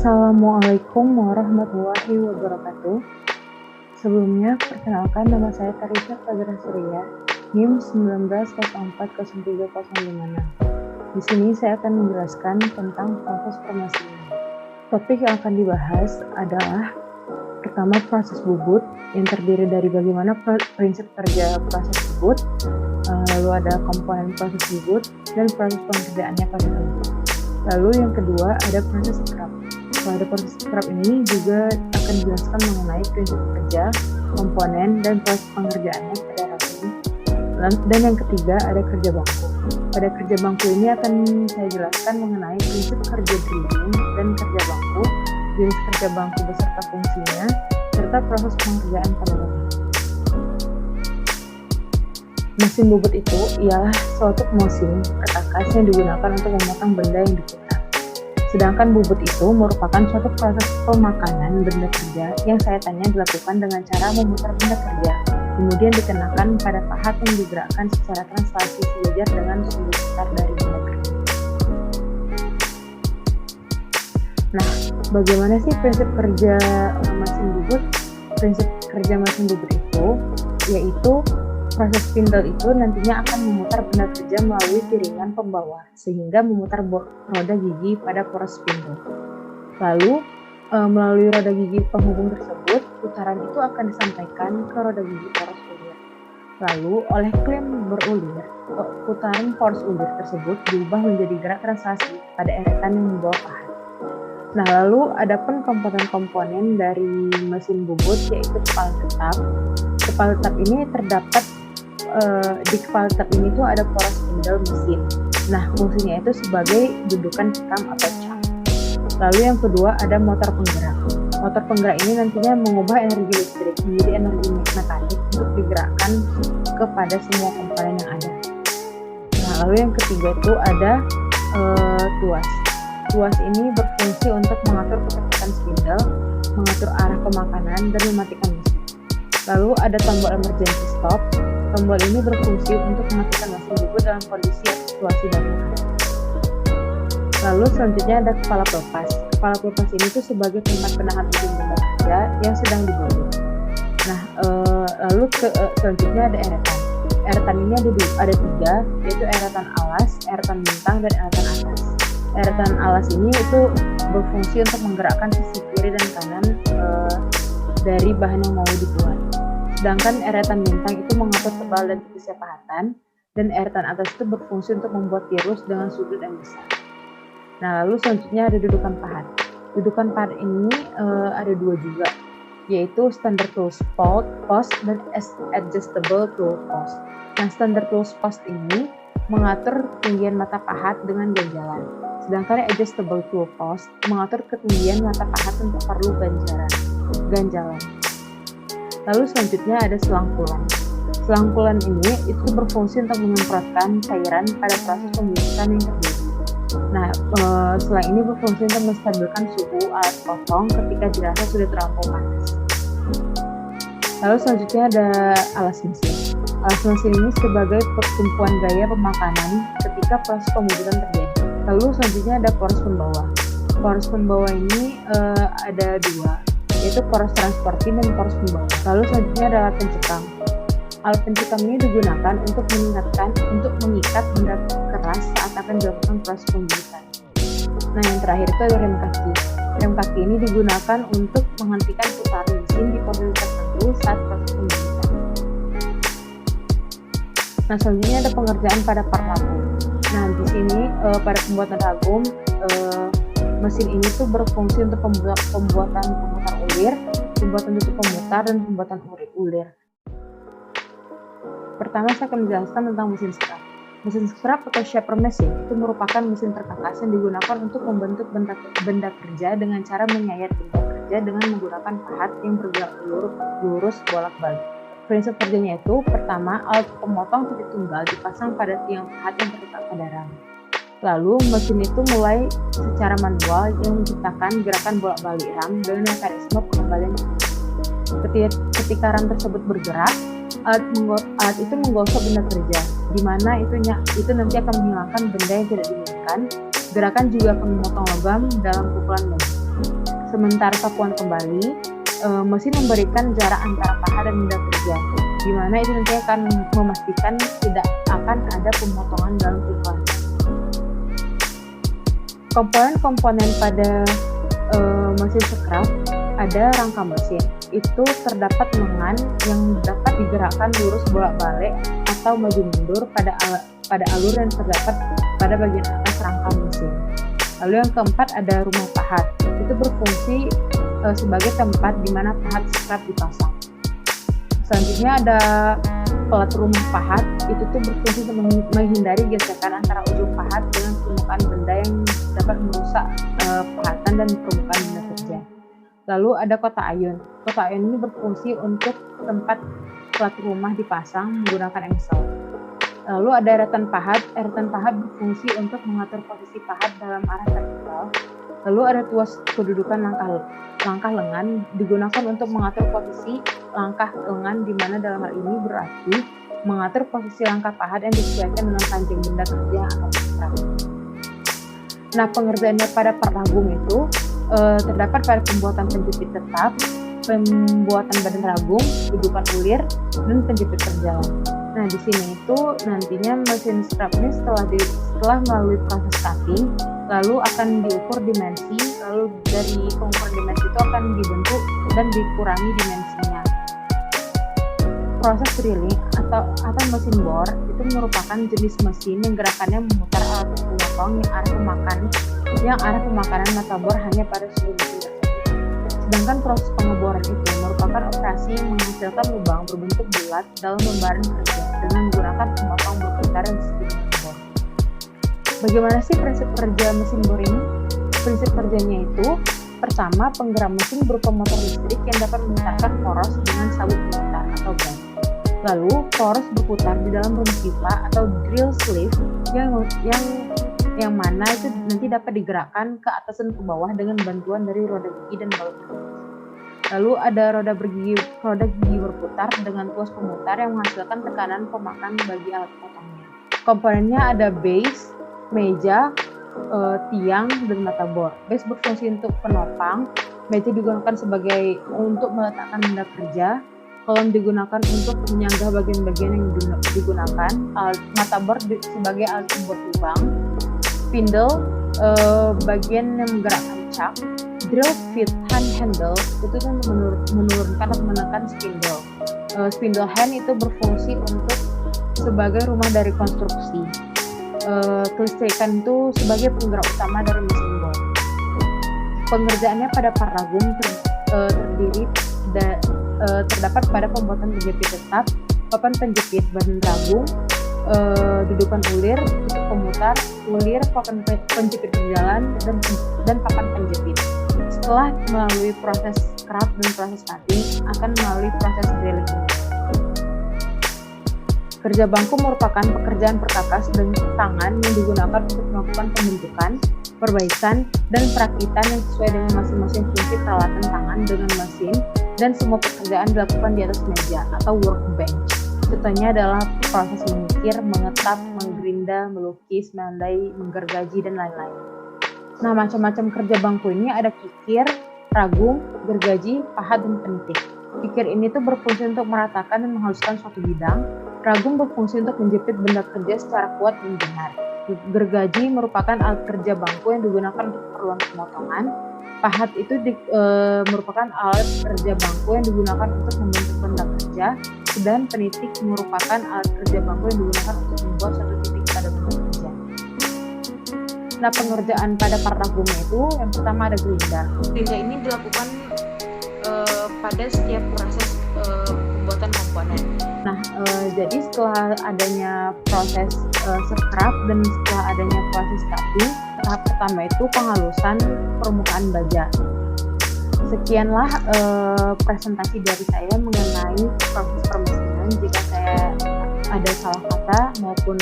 Assalamualaikum warahmatullahi wabarakatuh. Sebelumnya, perkenalkan nama saya Tarisha Fadra Surya, NIM 19040305. Di sini saya akan menjelaskan tentang proses permasinan. Topik yang akan dibahas adalah pertama proses bubut yang terdiri dari bagaimana prinsip kerja proses bubut, lalu ada komponen proses bubut dan proses pengerjaannya pada bubut. Lalu yang kedua ada proses scrap. Pada proses scrap ini juga akan dijelaskan mengenai prinsip kerja, komponen, dan proses pengerjaannya pada rangkaian. Dan yang ketiga ada kerja bangku. Pada kerja bangku ini akan saya jelaskan mengenai prinsip kerja drilling dan kerja bangku, jenis kerja bangku beserta fungsinya, serta proses pengerjaan pada bangku. Mesin bubut itu ialah suatu mesin perkakas yang digunakan untuk memotong benda yang diputar. Sedangkan bubut itu merupakan suatu proses pemakanan benda kerja yang sayatan dilakukan dengan cara memutar benda kerja, kemudian dikenakan pada pahat yang digerakkan secara translasi sejajar dengan sudut putar dari benda kerja. Nah, bagaimana sih prinsip kerja mesin bubut? Prinsip kerja mesin bubut itu yaitu proses spindle itu nantinya akan memutar benda kerja melalui piringan pembawa sehingga memutar roda gigi pada poros spindle. Lalu melalui roda gigi penghubung tersebut, putaran itu akan disampaikan ke roda gigi poros ulir. Lalu oleh klem berulir, putaran poros ulir tersebut diubah menjadi gerak translasi pada eretan yang membawa pahat. Nah, lalu adapun komponen-komponen dari mesin bubut yaitu kepala tetap. Kepala tetap ini terdapat di kepala tetap ini tuh ada poros spindle mesin. Nah, fungsinya itu sebagai dudukan cekam atau cak. Lalu yang kedua ada motor penggerak. Motor penggerak ini nantinya mengubah energi listrik menjadi energi mekanik untuk digerakkan kepada semua komponen yang ada. Nah, lalu yang ketiga itu ada tuas. Tuas ini berfungsi untuk mengatur kecepatan spindle, mengatur arah pemakanan, dan mematikan mesin. Lalu ada tombol emergency stop. Tombol ini berfungsi untuk mematikan mesin bubut dalam kondisi situasi darurat. Lalu selanjutnya ada kepala pelepas. Kepala pelepas ini tuh sebagai tempat penahan mesin benda kerja yang sedang dibubut. Nah, lalu selanjutnya ada eretan. Eretan ini ada tiga, yaitu eretan alas, eretan bintang, dan eretan atas. Eretan alas ini itu berfungsi untuk menggerakkan sisi kiri dan kanan dari bahan yang mau dibuat. Sedangkan eretan bintang itu mengatur tebal dan tipisnya pahatan, dan eretan atas itu berfungsi untuk membuat tirus dengan sudut yang besar. Nah, lalu selanjutnya ada dudukan pahat. Dudukan pahat ini ada dua juga, yaitu standard tools post dan adjustable tool post. Nah, standard tools post ini mengatur ketinggian mata pahat dengan ganjalan, sedangkan adjustable tool post mengatur ketinggian mata pahat untuk perlu ganjalan. Lalu selanjutnya ada selang pulan. Selang pulan ini itu berfungsi untuk menyemprotkan cairan pada proses pembubutan yang terjadi. Nah, selang ini berfungsi untuk menstabilkan suhu alat potong ketika dirasa sudah terlampau panas. Lalu selanjutnya ada alas mesin. Alas mesin ini sebagai pertumpuan gaya pemakanan ketika proses pembubutan terjadi. Lalu selanjutnya ada poros pembawa. Poros pembawa ini ada dua, yaitu poros transportin dan poros pembawa. Lalu selanjutnya ada alat pencekam. Alat pencekam ini digunakan untuk mengikat benda keras saat akan dilakukan proses pembubutan. Nah, yang terakhir itu ada rem kaki. Rem kaki ini digunakan untuk menghentikan putaran mesin di posisi tertentu saat proses pembubutan. Nah, selanjutnya ada pengerjaan pada part ragum. Nah, di sini pada pembuatan ragum mesin ini tuh berfungsi untuk pembuatan pemutar ulir, pembuatan tutup pemutar, dan pembuatan ulir. Pertama saya akan menjelaskan tentang mesin scrap. Mesin scrap atau shaper mesin itu merupakan mesin perkakas yang digunakan untuk membentuk benda kerja dengan cara menyayat benda kerja dengan menggunakan pahat yang bergerak lurus bolak-balik. Prinsip kerjanya itu, pertama, alat pemotong titik tunggal dipasang pada tiang pahat yang terletak pada ram. Lalu mesin itu mulai secara manual yang menciptakan gerakan bolak-balik ram dengan mekanisme pengembalian. Ketika ram tersebut bergerak, alat itu menggosok benda kerja, di mana itu nanti akan menghilangkan benda yang tidak diinginkan. Gerakan juga akan memotong logam dalam pukulan logam. Sementara sapuan kembali, mesin memberikan jarak antara pahat dan benda kerja, di mana itu nanti akan memastikan tidak akan ada pemotongan dalam tikungan. Komponen-komponen pada mesin scrap ada rangka mesin. Itu terdapat lengan yang dapat digerakkan lurus bolak-balik atau maju mundur pada alur yang terdapat pada bagian atas rangka mesin. Lalu yang keempat ada rumah pahat. Itu berfungsi sebagai tempat di mana pahat scrap dipasang. Selanjutnya ada pelat rumah pahat. Itu tuh berfungsi untuk menghindari gesekan antara ujung pahat dengan permukaan benda yang dapat merusak pahatan dan permukaan benda kerja. Lalu ada kotak ayun. Kotak ayun ini berfungsi untuk tempat pelat rumah dipasang menggunakan engsel. Lalu ada eretan pahat. Eretan pahat berfungsi untuk mengatur posisi pahat dalam arah vertikal. Lalu ada tuas kedudukan langkah lengan digunakan untuk mengatur posisi langkah lengan, di mana dalam hal ini berarti mengatur posisi langkah pahat yang disesuaikan dengan panjang benda kerja yang akan diserap. Nah, pengerjaannya pada perragum itu terdapat pada pembuatan penjepit tetap, pembuatan badan ragum, dudukan ulir, dan penjepit berjalan. Nah, di sini itu nantinya mesin scrap ini setelah melalui proses cutting, lalu akan diukur dimensi, lalu dari pengukuran dimensi itu akan dibentuk dan dikurangi dimensinya. Proses drilling atau mesin bor itu merupakan jenis mesin yang gerakannya memutar alat pemotong yang arah pemakanan mata bor hanya pada seluruh mesin tersebut. Sedangkan proses pengeboran itu merupakan operasi yang menghasilkan lubang berbentuk bulat dalam lembaran kerja dengan menggunakan pemotong berputar yang disebut dengan bor. Bagaimana sih prinsip kerja mesin bor ini? Prinsip kerjanya itu, pertama, penggerak mesin berupa motor listrik yang dapat memutarkan poros dengan sabuk pemutar atau gas. Lalu, poros berputar di dalam rum pipa atau drill sleeve yang mana itu nanti dapat digerakkan ke atas dan ke bawah dengan bantuan dari roda gigi dan baut. Lalu ada roda gigi berputar dengan tuas pemutar yang menghasilkan tekanan pemakan bagi alat potongnya. Komponennya ada base, meja, tiang, dan mata bor. Base berfungsi untuk penopang, meja digunakan untuk meletakkan benda kerja, kolom digunakan untuk menyanggah bagian-bagian yang digunakan, mata bor sebagai alat pembuat lubang, spindle bagian yang menggerakkan cak, drill feed hand handle itu untuk menurunkan atau menekan spindle. Spindle hand itu berfungsi untuk sebagai rumah dari konstruksi. Kelistrikan itu sebagai penggerak utama dari mesin bor. Pengerjaannya pada parragum terdapat pada pembuatan penjepit tetap, papan penjepit badan ragum, dudukan ulir, tutup pemutar, ulir, papan penjepit berjalan, dan papan penjepit. Setelah melalui proses scrap dan proses cutting, akan melalui proses drilling. Kerja bangku merupakan pekerjaan perkakas dan tangan yang digunakan untuk melakukan pembentukan, perbaikan, dan perakitan yang sesuai dengan masing-masing fungsi peralatan tangan dengan mesin, dan semua pekerjaan dilakukan di atas meja atau workbench. Contohnya adalah proses mengukir, mengetap, menggerinda, melukis, menandai, menggergaji, dan lain-lain. Nah, macam-macam kerja bangku ini ada kikir, ragum, gergaji, pahat, dan pentik. Kikir ini tuh berfungsi untuk meratakan dan menghaluskan suatu bidang. Ragum berfungsi untuk menjepit benda kerja secara kuat dan benar. Gergaji merupakan alat kerja bangku yang digunakan untuk keperluan pemotongan. Pahat itu merupakan alat kerja bangku yang digunakan untuk membentuk benda kerja. Dan penitik merupakan alat kerja bangku yang digunakan untuk membuat satu titik pada benda kerja. Nah, pengerjaan pada parragumnya itu yang pertama ada gerinda. Gerinda ini dilakukan pada setiap proses pembuatan komponen. Nah, jadi setelah adanya proses scrap dan setelah adanya proses cutting, tahap pertama itu penghalusan permukaan baja. Sekianlah presentasi dari saya mengenai proses permesinan. Jika saya ada salah kata maupun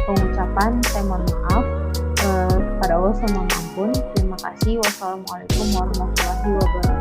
pengucapan, saya mohon maaf. Kepada Allah saya mohon ampun. Terima kasih. Wassalamualaikum warahmatullahi wabarakatuh.